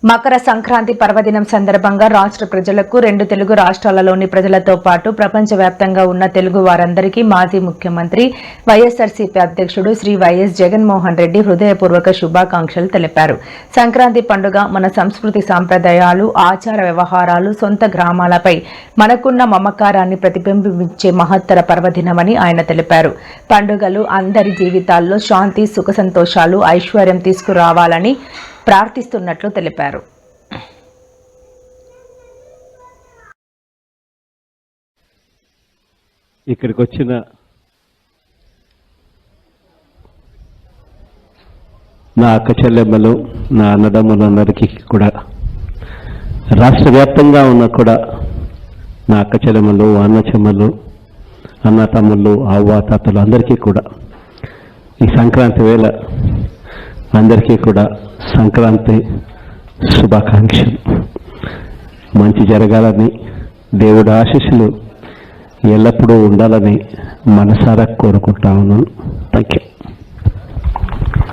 మకర సంక్రాంతి పర్వదినం సందర్భంగా రాష్ట్ర ప్రజలకు, రెండు తెలుగు రాష్ట్రాలలోని ప్రజలతో పాటు ప్రపంచవ్యాప్తంగా ఉన్న తెలుగు వారందరికీ మాజీ ముఖ్యమంత్రి వైఎస్ఆర్సీపీ అధ్యక్షుడు శ్రీ వైఎస్ జగన్మోహన్ రెడ్డి హృదయపూర్వక శుభాకాంక్షలు తెలిపారు. సంక్రాంతి పండుగ మన సంస్కృతి సాంప్రదాయాలు, ఆచార వ్యవహారాలు, సొంత గ్రామాలపై మనకున్న మమకారాన్ని ప్రతిబింబించే మహత్తర పర్వదినమని ఆయన తెలిపారు. పండుగలు అందరి జీవితాల్లో శాంతి, సుఖ సంతోషాలు, ఐశ్వర్యం తీసుకురావాలని ప్రార్థిస్తున్నట్లు తెలిపారు. ఇక్కడికి వచ్చిన నా అక్క చెల్లెమ్మలు, నా అన్నదమ్ములందరికీ కూడా, రాష్ట్ర వ్యాప్తంగా ఉన్న కూడా నా అక్క చెల్లెమ్మలు, అన్న చెమ్మలు, అన్న తమ్ముళ్ళు, అవ్వ తాతలు అందరికీ కూడా ఈ సంక్రాంతి వేళ అందరికీ కూడా సంక్రాంతి శుభాకాంక్షలు. మంచి జరగాలని, దేవుడి ఆశీస్సులు ఎల్లప్పుడూ ఉండాలని మనసారా కోరుకుంటా ఉన్నాను. Thank you.